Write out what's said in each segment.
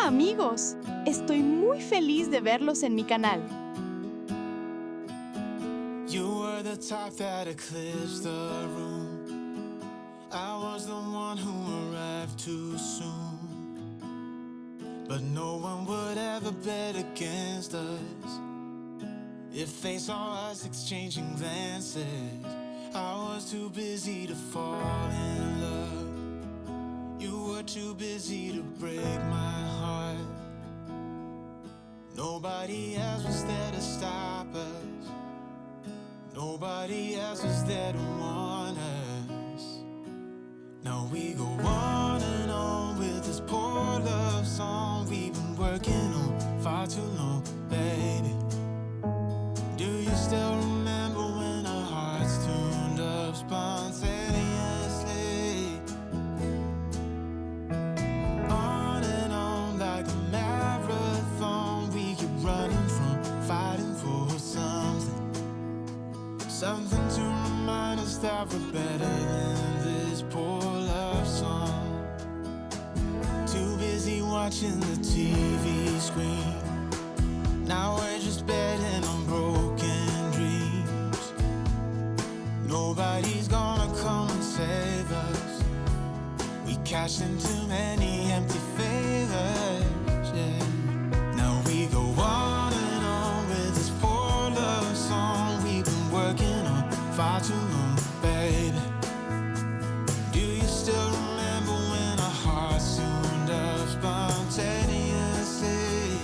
Hola amigos, estoy muy feliz de verlos en mi canal. You were the type that eclipsed the room. I was the one who arrived too soon. But no one would ever bet against us. If they saw us exchanging glances, I was too busy to fall in love. You were too busy to break my heart. Nobody else was there to stop us. Nobody else was there to warn us. Now we go on and on with this poor love song we've been working on far too long, baby. Do you still remember when our hearts tuned up spontaneously? On and on like a marathon, we keep running from fighting for something. Something to remind us that we're better than this poor love song. Too busy watching the TV screen. Now we're just betting on broken dreams. Nobody's gonna come and save us. We cashed in too many empty favors, yeah. Now we go on and on with this poor love song we've been working on far too long, baby. Do you still remember when our hearts tuned up spontaneously?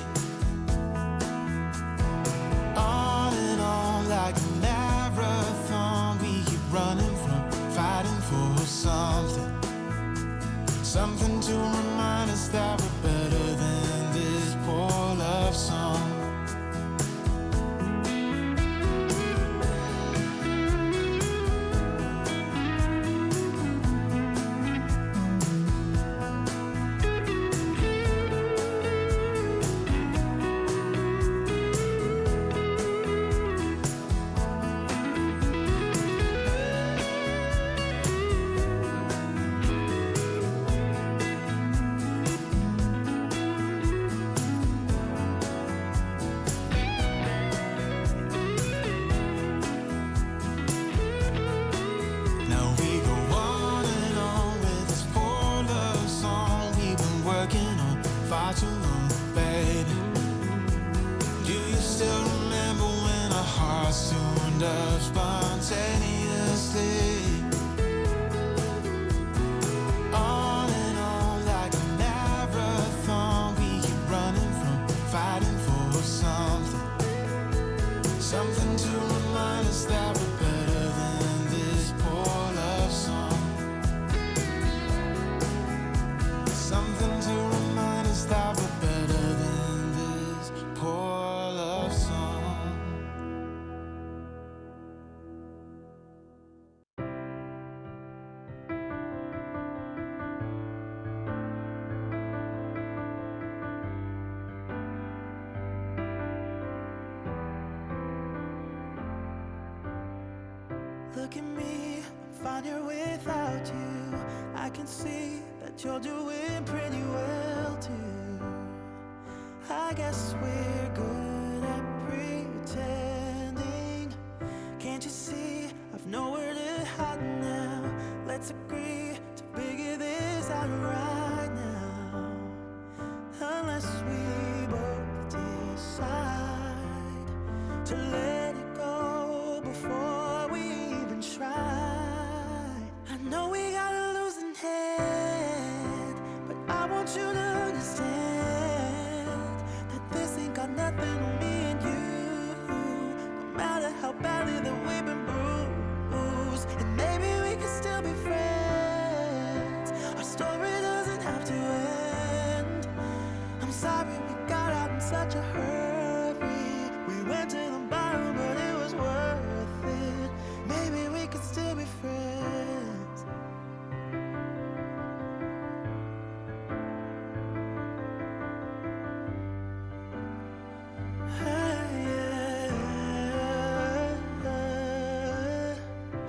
On and on like a marathon, we keep running from fighting for something. Something to remind us that we're better than this poor love song. Now we go on and on with this poor love song we've been working on far too long, baby. Do you still remember when our hearts tuned up spontaneously? On and on like a marathon, we keep running from fighting for something. Something to remind us that we're better than this poor love song. Something to remind us that we're better than this poor love song. Look at me, I'm fine here without you. I can see that you're doing pretty well too. I guess we're good at pretending. Can't you see I've nowhere to hide now? Let's agree to figure this out right now. Unless we both decide to let it go before we even try. I know we got a losing head, but I want you to understand that this ain't got nothing on me and you. No matter how badly that we've been bruised, and maybe we can still be friends. Our story doesn't have to end. I'm sorry we got out in such a hurry. We went to the bottom, but it was worth it. Maybe we could still be friends.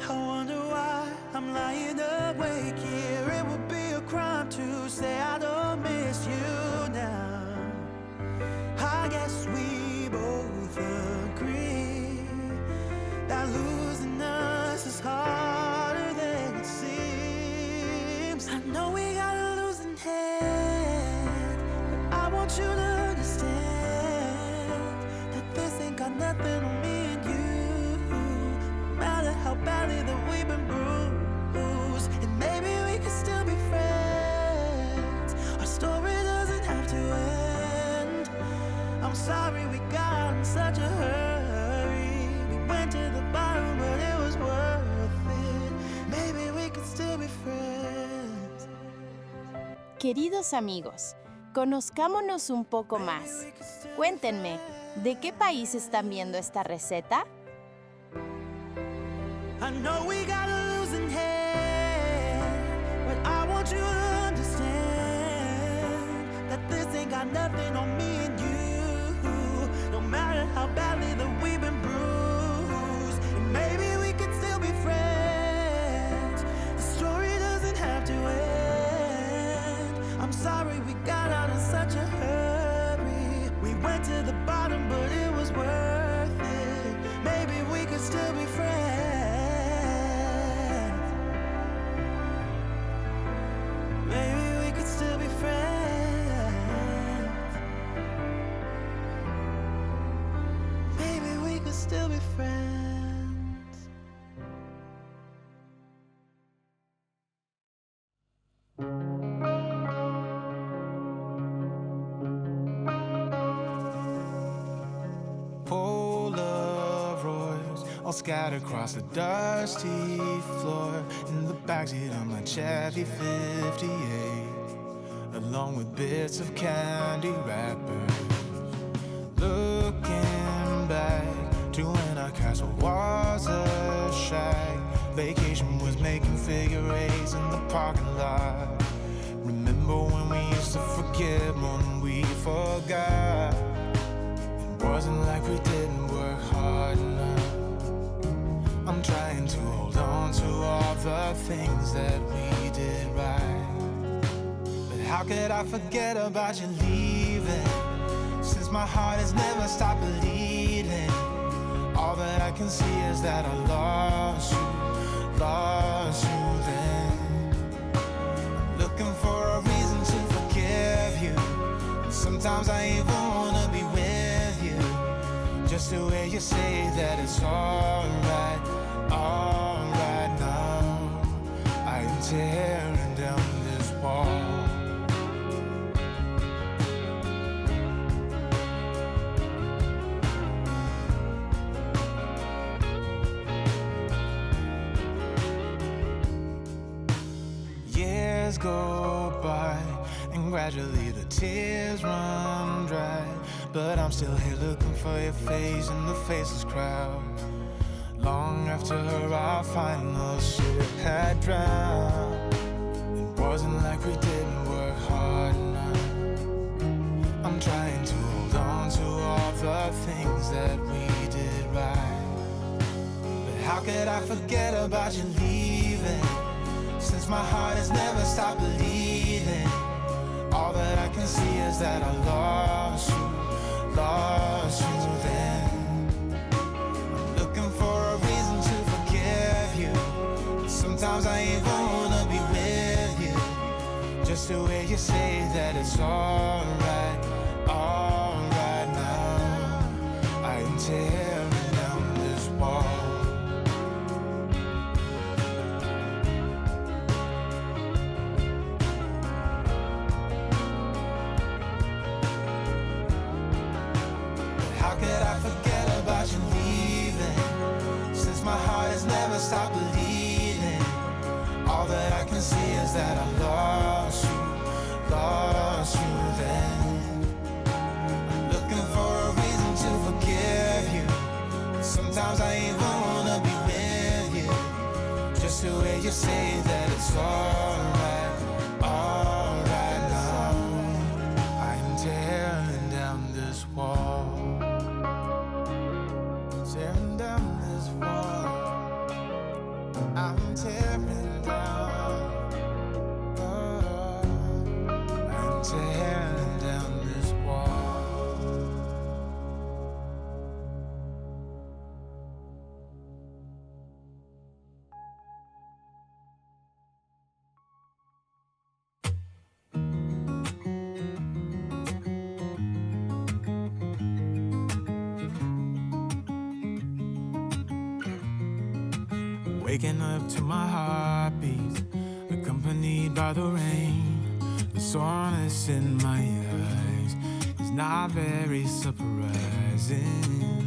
I wonder why I'm lying awake here. It would be a crime to say I don't miss you now. I'm sorry we got in such a hurry. We went to the bottom, but it was worth it. Maybe we could still be friends. Queridos amigos, conozcámonos un poco más. Cuéntenme, ¿de qué país están viendo esta receta? I know we got a losing hand, but I want you to understand that this ain't got nothing on me and you. No matter how badly that we've been bruised, and maybe we could still be friends. The story doesn't have to end. I'm sorry we got out in such a hurry. We went to the bottom, but it was worth it. Maybe we could still be friends. Maybe we could still be friends. Maybe we could still be friends. Polaroids all scattered across the dusty floor in the backseat of my Chevy 58, along with bits of candy wrappers. Looking back to when our castle was a shack, vacation was making figure eights in the parking lot. Remember when we used to forgive more than we forgot? It wasn't like we didn't work hard enough. I'm trying to hold on to all the things that we did right. But how could I forget about you leaving? Since my heart has never stopped bleeding, all that I can see is that I lost you then. I'm looking for a reason to forgive you, and sometimes I even wanna be with you, just to hear you say that it's alright now. I am tearing down this wall. Years go by and gradually the tears run dry, but I'm still here looking for your face in the faceless crowd. Long after our final ship had drowned, it wasn't like we didn't work hard enough. I'm trying to hold on to all the things that we did right. But how could I forget about you leaving? Since my heart has never stopped bleeding, all that I can see is that I lost you then. I'm looking for a reason to forgive you. Sometimes I even wanna be with you, just to hear you say that it's alright now. I am tearing down this wall. How could I forget about you leaving? Since my heart has never stopped bleeding, all that I can see is that I lost you then. I'm looking for a reason to forgive you. Sometimes I even wanna be with you, just to hear you say that it's alright now. I'm tearing down this wall. Tearing down this wall. I'm tearing down. I'm tearing down this wall. Waking up to my heartbeat, accompanied by the rain. The soreness in my eyes is not very surprising.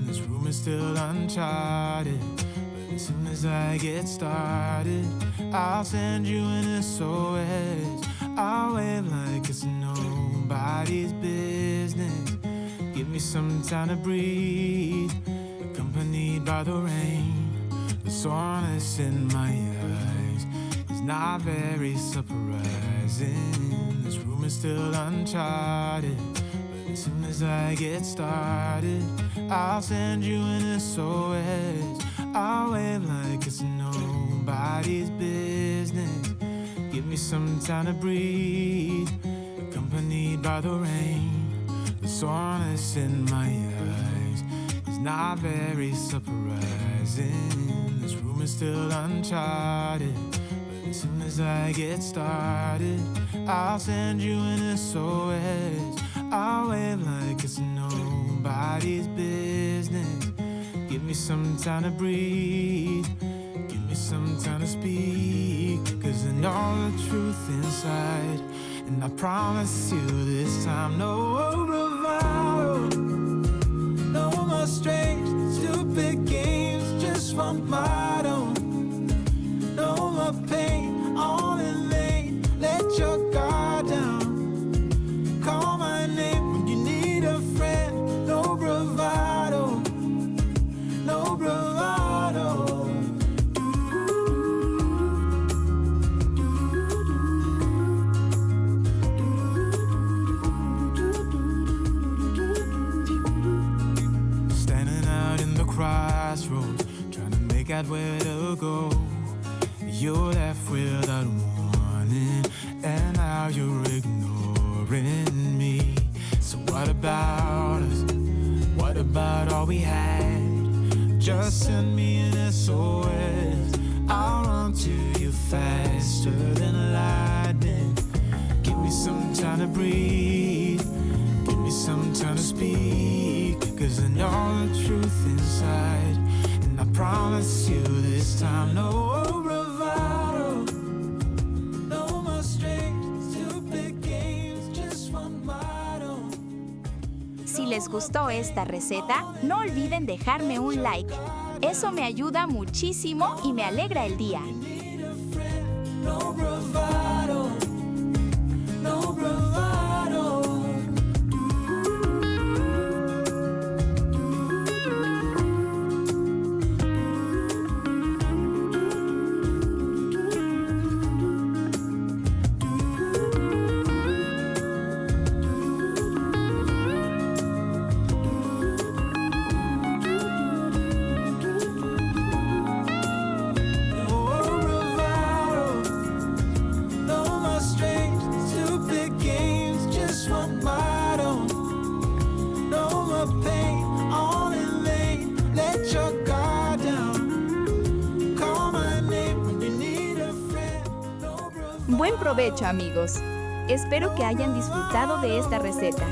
This room is still uncharted, but as soon as I get started, I'll send you an SOS. I'll wave like it's nobody's business. Give me some time to breathe, accompanied by the rain. The soreness in my eyes is not very surprising. This room is still uncharted, but as soon as I get started, I'll send you an SOS. I'll wave like it's nobody's business. Give me some time to breathe, accompanied by the rain. The soreness in my eyes is not very surprising. This room is still uncharted, but as soon as I get started, I'll send you an SOS. I'll wave like it's nobody's business. Give me some time to breathe, give me some time to speak, 'cause I know the truth inside, and I promise you this time, no bravado, no more strange, stupid games, just one motto. No more pain, all in vain, let your guard down. Call my name when you need a friend, no bravado, no bravado. Standing out in the crossroads, trying to make out where to go. You're left without warning, and now you're ignoring me. So what about us? What about all we had? Just send me an SOS. I'll run to you faster than lightning. Give me some time to breathe, give me some time to speak, 'cause I know the truth inside, and I promise you this time, no bravado, no more strange, stupid games, just one motto. Si les gustó esta receta, no olviden dejarme un like. Eso me ayuda muchísimo y me alegra el día. No bravado, no bravado. Buen provecho, amigos. Espero que hayan disfrutado de esta receta.